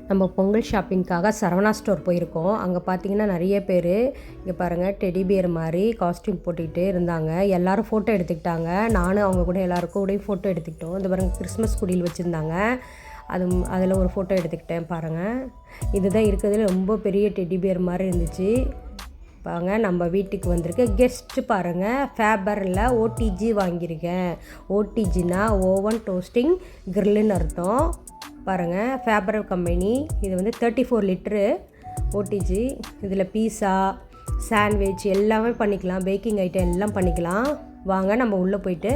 நம்ம பொங்கல் ஷாப்பிங்க்காக சரவணா ஸ்டோர் போயிருக்கோம். அங்கே பார்த்தீங்கன்னா நிறைய பேர் இங்கே பாருங்கள் டெடி பியர் மாதிரி காஸ்ட்யூம் போட்டுக்கிட்டு இருந்தாங்க. எல்லோரும் ஃபோட்டோ எடுத்துக்கிட்டாங்க. நானும் அவங்க கூட எல்லாருக்கும் கூடயும் ஃபோட்டோ எடுத்துக்கிட்டோம். இந்த பாருங்கள் கிறிஸ்மஸ் குடியில் வச்சுருந்தாங்க. அதில் ஒரு ஃபோட்டோ எடுத்துக்கிட்டேன் பாருங்கள். இதுதான் இருக்கிறதுல ரொம்ப பெரிய டெடி பியர் மாதிரி இருந்துச்சு. பாருங்க நம்ம வீட்டுக்கு வந்திருக்கு கெஸ்ட்டு பாருங்கள். ஃபேபரில் ஓடிஜி வாங்கியிருக்கேன். ஓடிஜினா ஓவன் டோஸ்டிங் கிரில்லுன்னு அர்த்தம். பாருங்கள் ஃபேபர் கம்பெனி. இது வந்து 34 லிட்ரு ஓடிஜி. இதில் பீஸா சாண்ட்விச் எல்லாமே பண்ணிக்கலாம். பேக்கிங் ஐட்டம் எல்லாம் பண்ணிக்கலாம். வாங்க நம்ம உள்ளே போயிட்டு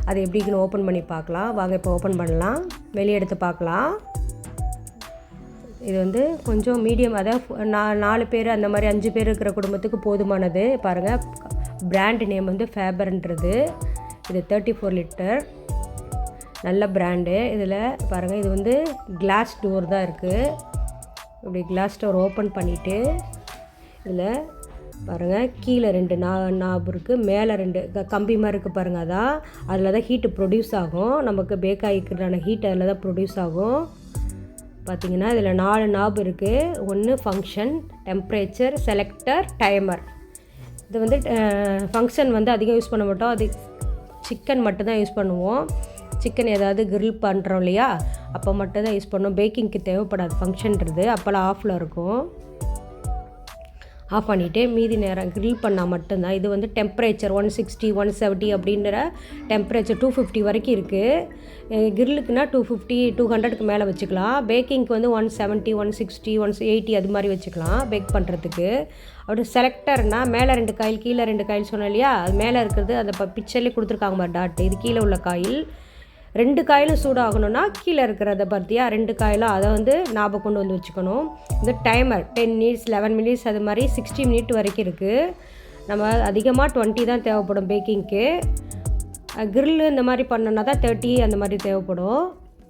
அதை எப்படின்னு ஓப்பன் பண்ணி பார்க்கலாம். வாங்க இப்போ ஓப்பன் பண்ணலாம். வெளியே எடுத்து பார்க்கலாம். இது வந்து கொஞ்சம் மீடியம், அதாவது 4 பேர் அந்த மாதிரி 5 பேர் இருக்கிற குடும்பத்துக்கு போதுமானது. பாருங்கள் பிராண்டு நேம் வந்து ஃபேபர்ன்றது. இது 34 லிட்டர் நல்ல பிராண்டு. இதில் பாருங்கள் இது வந்து கிளாஸ் டோர் தான் இருக்குது. இப்படி கிளாஸ் டோர் ஓப்பன் பண்ணிவிட்டு இதில் பாருங்கள் கீழே 2 நாப் இருக்குது, மேலே 2 கம்பி மாதிரி இருக்குது பாருங்கள். அதான் அதில் தான் ஹீட்டு ப்ரொடியூஸ் ஆகும். நமக்கு பேக் ஆகிக்கிறதான ஹீட் அதில் தான் ப்ரொடியூஸ் ஆகும். பார்த்திங்கன்னா இதில் 4 நாப் இருக்குது. ஒன்று ஃபங்க்ஷன், டெம்ப்ரேச்சர், செலக்டர், டைமர். இது வந்து ஃபங்க்ஷன் வந்து அதிகம் யூஸ் பண்ண மாட்டோம். அது சிக்கன் மட்டும்தான் யூஸ் பண்ணுவோம். சிக்கன் ஏதாவது கிரில் பண்ணுறோம் இல்லையா, அப்போ மட்டும் தான் யூஸ் பண்ணோம். பேக்கிங்க்கு தேவைப்படாது ஃபங்க்ஷன்றது. அப்போல்லாம் ஆஃபில் இருக்கும். ஆஃப் பண்ணிவிட்டு மீதி நேரம் கிரில் பண்ணால் மட்டும்தான். இது வந்து டெம்பரேச்சர் 160 170 அப்படின்ற டெம்பரேச்சர் 250 வரைக்கும் இருக்குது. கிரில்லுக்குனா 250 200க்கு மேலே வச்சுக்கலாம். பேக்கிங்க்கு வந்து 170 160 180 அது மாதிரி வச்சுக்கலாம் பேக் பண்ணுறதுக்கு. அப்படி செலக்டர்னால் மேலே 2 காயில் கீழே 2 காயில் சொன்னோம் இல்லையா, அது மேலே இருக்கிறது அந்த பிக்சர்லேயே கொடுத்துருக்காங்க பாரு டாட். இது கீழே உள்ள காயில். 2 காயிலும் சூடாகணும்னா கீழே இருக்கிறத பார்த்தியா 2 காயிலும் அதை வந்து ஞாபகம் கொண்டு வந்து வச்சுக்கணும். இந்த டைமர் 10 மினிட்ஸ் 11 மினிட்ஸ் அது மாதிரி 60 மினிட் வரைக்கும் இருக்குது. நம்ம அதிகமாக 20 தான் தேவைப்படும் பேக்கிங்க்கு. கிரில்லு இந்த மாதிரி பண்ணோன்னா தான் 30 அந்த மாதிரி தேவைப்படும்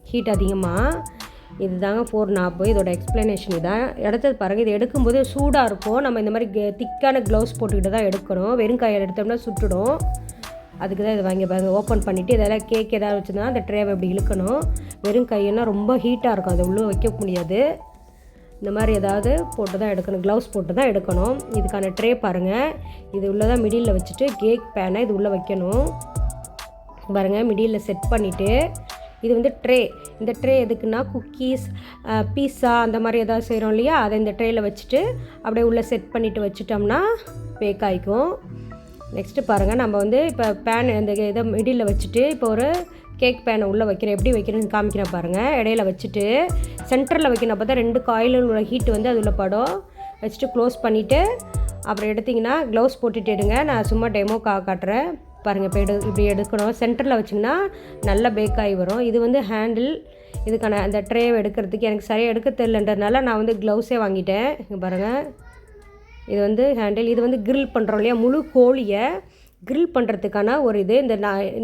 ஹீட் அதிகமாக. இது தாங்க 4 நாப்பு. இதோட எக்ஸ்ப்ளனேஷன் இதான். இடத்த பாருங்கள். இது எடுக்கும்போது சூடாக இருக்கும். நம்ம இந்த மாதிரி திக்கான க்ளவுஸ் போட்டுக்கிட்டு தான் எடுக்கணும். வெறும் காயை எடுத்தோம்னா சுட்டுடும். அதுக்கு தான் இதை வாங்கி பாருங்கள். ஓப்பன் பண்ணிவிட்டு இதெல்லாம் கேக் ஏதாவது வச்சுருந்தா அந்த ட்ரேவை இப்படி இழுக்கணும். வெறும் கையெல்லாம் ரொம்ப ஹீட்டாக இருக்கும், அதை உள்ளே வைக்க முடியாது. இந்த மாதிரி ஏதாவது போட்டு தான் எடுக்கணும், க்ளவுஸ் போட்டு தான் எடுக்கணும். இதுக்கான ட்ரே பாருங்கள். இது உள்ளே தான் மிடியில் வச்சுட்டு கேக் பேனை இது உள்ளே வைக்கணும் பாருங்கள். மிடியில் செட் பண்ணிவிட்டு இது வந்து ட்ரே. இந்த ட்ரே எதுக்குன்னா குக்கீஸ் பீஸா அந்த மாதிரி ஏதாவது செய்கிறோம் இல்லையா, அதை இந்த ட்ரேயில் வச்சுட்டு அப்படியே உள்ளே செட் பண்ணிவிட்டு வச்சுட்டோம்னா பேக் ஆகிக்கும். நெக்ஸ்ட்டு பாருங்கள் நம்ம வந்து இப்போ பேன் அந்த இதை மிடில் வச்சுட்டு இப்போ ஒரு கேக் பேனை உள்ளே வைக்கிறேன். எப்படி வைக்கிறேன்னு காமிக்கிறேன் பாருங்கள். இடையில வச்சுட்டு சென்டரில் வைக்கணும். அப்போ தான் 2 காயிலும் உள்ள ஹீட்டு வந்து அது உள்ள படம். வச்சுட்டு க்ளோஸ் பண்ணிவிட்டு அப்புறம் எடுத்திங்கன்னா க்ளவுஸ் போட்டுட்டு எடுங்க. நான் சும்மா டெமோ காட்டுறேன் பாருங்கள். இப்போ இப்படி எடுக்கணும். சென்டரில் வச்சிங்கன்னா நல்லா பேக் ஆகி வரும். இது வந்து ஹேண்டில். இதுக்கான அந்த ட்ரேவை எடுக்கிறதுக்கு எனக்கு சரியாக எடுக்க தெரியலன்றதுனால நான் வந்து க்ளவுஸே வாங்கிட்டேன். இங்கே பாருங்கள். இது வந்து ஹேண்டில். இது வந்து கிரில் பண்ணுறோம் இல்லையா, முழு கோழியை கிரில் பண்ணுறதுக்கான ஒரு இது. இந்த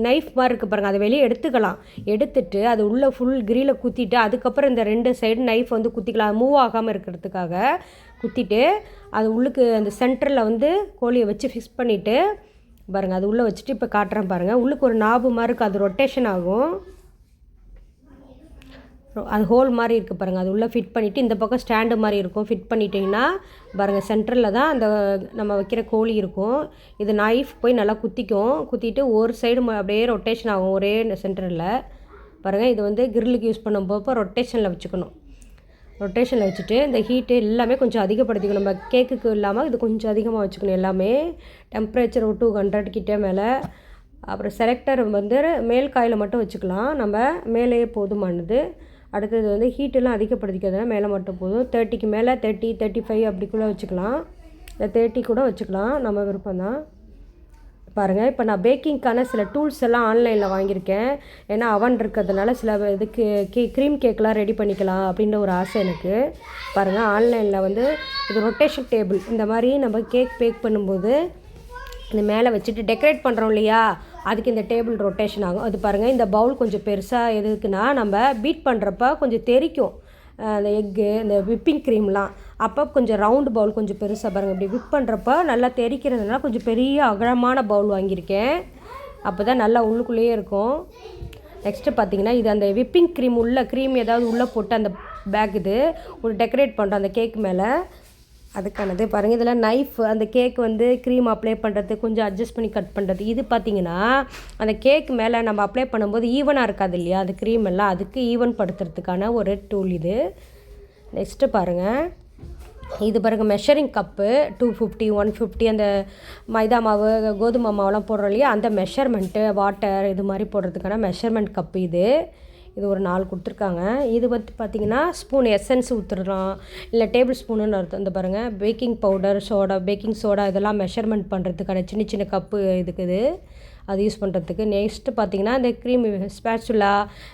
நைஃப் மாதிரி இருக்குது பாருங்கள், அதை வெளியே எடுத்துக்கலாம். எடுத்துட்டு அது உள்ளே ஃபுல் கிரிலை குத்திட்டு அதுக்கப்புறம் இந்த 2 சைடு நைஃப் வந்து குத்திக்கலாம். அது மூவ் ஆகாமல் இருக்கிறதுக்காக குத்திட்டு அது உள்ளுக்கு அந்த சென்டரில் வந்து கோழியை வச்சு ஃபிக்ஸ் பண்ணிவிட்டு பாருங்கள் அது உள்ளே வச்சுட்டு இப்போ காட்டுறேன் பாருங்கள். உள்ளுக்கு ஒரு நாபு மாதிரி இருக்குது, அது ரொட்டேஷன் ஆகும். அது ஹோல் மாதிரி இருக்குது பாருங்கள். அது உள்ளே ஃபிட் பண்ணிவிட்டு இந்த பக்கம் ஸ்டாண்டு மாதிரி இருக்கும். ஃபிட் பண்ணிட்டிங்கன்னா பாருங்கள் சென்டரில் தான் அந்த நம்ம வைக்கிற கோழி இருக்கும். இது நைஃப் போய் நல்லா குத்திக்கும். குத்திட்டு ஒரு சைடு அப்படியே ரொட்டேஷன் ஆகும் ஒரே சென்டரில் பாருங்கள். இது வந்து கிரில்லுக்கு யூஸ் பண்ணும்போது ரொட்டேஷனில் வச்சுக்கணும். ரொட்டேஷனில் வச்சுட்டு இந்த ஹீட்டு எல்லாமே கொஞ்சம் அதிகப்படுத்திக்கணும். நம்ம கேக்குக்கு இல்லாமல் இது கொஞ்சம் அதிகமாக வச்சுக்கணும். எல்லாமே டெம்ப்ரேச்சர் 200 கிட்டே மேலே. அப்புறம் செலக்டர் வந்து மேல் காயில் மட்டும் வச்சுக்கலாம். நம்ம மேலேயே போதுமானது. அடுத்தது வந்து ஹீட்டெல்லாம் அதிகப்படுத்திக்கிறதுனா மேலே மட்டும் போதும். 30க்கு மேலே 30 35 அப்படிக்குள்ளே வச்சுக்கலாம். இல்லை 30 கூட வச்சுக்கலாம், நம்ம விருப்பம் தான். பாருங்கள் இப்போ நான் பேக்கிங்க்கான சில டூல்ஸ் எல்லாம் ஆன்லைனில் வாங்கியிருக்கேன். ஏன்னா அவன் இருக்கிறதுனால சில இதுக்கு க்ரீம் கேக்கெலாம் ரெடி பண்ணிக்கலாம் அப்படின்ற ஒரு ஆசை எனக்கு. பாருங்கள் ஆன்லைனில் வந்து இது ரொட்டேஷன் டேபிள். இந்த மாதிரி நம்ம கேக் பேக் பண்ணும்போது இந்த மேலே வச்சுட்டு டெக்கரேட் பண்ணுறோம் இல்லையா, அதுக்கு இந்த டேபிள் ரொட்டேஷன் ஆகும். அது பாருங்கள். இந்த பவுல் கொஞ்சம் பெருசாக எதுக்குன்னா நம்ம பீட் பண்ணுறப்ப கொஞ்சம் தெறிக்கும் அந்த எக்கு இந்த விப்பிங் க்ரீம்லாம். அப்போ கொஞ்சம் ரவுண்டு பவுல் கொஞ்சம் பெருசாக பாருங்கள். இப்படி விப் பண்ணுறப்ப நல்லா தெறிக்கிறதுனால கொஞ்சம் பெரிய அகலமான பவுல் வாங்கியிருக்கேன். அப்போ தான் நல்லா உள்ளுக்குள்ளேயே இருக்கும். நெக்ஸ்ட்டு பார்த்திங்கன்னா இது அந்த விப்பிங் க்ரீம் உள்ள க்ரீம் ஏதாவது உள்ளே போட்டு அந்த பேக் இது ஒரு டெக்கரேட் பண்ணுறோம் அந்த கேக் மேலே அதுக்கானது பாருங்கள். இதில் நைஃப் அந்த கேக் வந்து க்ரீம் அப்ளை பண்ணுறது கொஞ்சம் அட்ஜஸ்ட் பண்ணி கட் பண்ணுறது. இது பார்த்திங்கன்னா அந்த கேக் மேலே நம்ம அப்ளை பண்ணும்போது ஈவனாக இருக்காது இல்லையா, அது க்ரீம் எல்லாம் அதுக்கு ஈவன் படுத்துறதுக்கான ஒரு டூல் இது. நெக்ஸ்ட்டு பாருங்கள், இது பாருங்கள் மெஷரிங் கப்பு 250 150 அந்த மைதா மாவு கோதுமை மாவுலாம் போடுறோம் இல்லையா, அந்த மெஷர்மெண்ட்டு வாட்டர் இது மாதிரி போடுறதுக்கான மெஷர்மெண்ட் கப்பு இது. இது ஒரு 4 கொடுத்துருக்காங்க. இது வந்து பார்த்திங்கன்னா ஸ்பூன் எசன்ஸ் ஊற்றுறோம் இல்லை டேபிள் ஸ்பூனுன்னு அர்த்தம். இந்த பாருங்கள் baking powder soda baking soda இதெல்லாம் மெஷர்மெண்ட் பண்ணுறதுக்கான சின்ன சின்ன கப்பு இருக்குது, அது யூஸ் பண்ணுறதுக்கு. நெக்ஸ்ட்டு பார்த்திங்கன்னா இந்த க்ரீம் ஸ்பேச்சுலா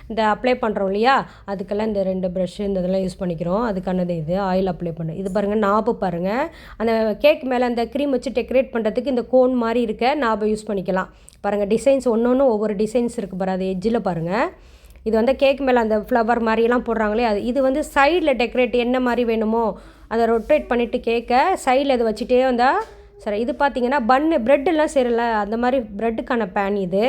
இந்த அப்ளை பண்ணுறோம் இல்லையா, அதுக்கெல்லாம் இந்த 2 ப்ரஷ்ஷு இந்த இதெல்லாம் யூஸ் பண்ணிக்கிறோம். அதுக்கானது இது ஆயில் அப்ளை பண்ண. இது பாருங்கள் நாபு பாருங்கள், அந்த கேக் மேலே அந்த க்ரீம் வச்சு டெக்கரேட் பண்ணுறதுக்கு இந்த கோன் மாதிரி இருக்க நாபை யூஸ் பண்ணிக்கலாம். பாருங்கள் டிசைன்ஸ் ஒன்று ஒவ்வொரு டிசைன்ஸ் இருக்குது பாரு, அது எட்ஜில் பாருங்கள். இது வந்து கேக் மேலே அந்த ஃப்ளவர் மாதிரியெல்லாம் போடுறாங்களே அது. இது வந்து சைடில் டெக்கரேட் என்ன மாதிரி வேணுமோ அதை ரொட்டேட் பண்ணிவிட்டு கேக்கை சைடில் இதை வச்சுட்டே வந்தால் சரி. இது பார்த்திங்கன்னா பன்னு ப்ரெட்டெல்லாம் செய்யல அந்த மாதிரி ப்ரெட்டுக்கான பேன் இது.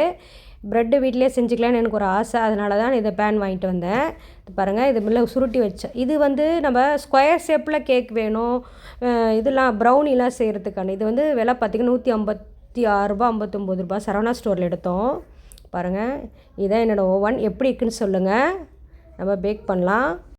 ப்ரெட்டு வீட்டிலே செஞ்சுக்கலான்னு எனக்கு ஒரு ஆசை, அதனால தான் இதை பேன் வாங்கிட்டு வந்தேன். இது பாருங்கள், இது மேலே சுருட்டி வச்சேன். இது வந்து நம்ம ஸ்கொயர் ஷேப்பில் கேக் வேணும் இதெல்லாம் ப்ரௌனிலாம் செய்கிறதுக்கான. இது வந்து விலை பார்த்திங்கன்னா 156 ரூபா 59 ரூபா சரவணா ஸ்டோரில் எடுத்தோம். பாருங்கள், இதான் என்னோடய ஓவன். எப்படி இருக்குன்னு சொல்லுங்கள், நம்ம பேக் பண்ணலாம்.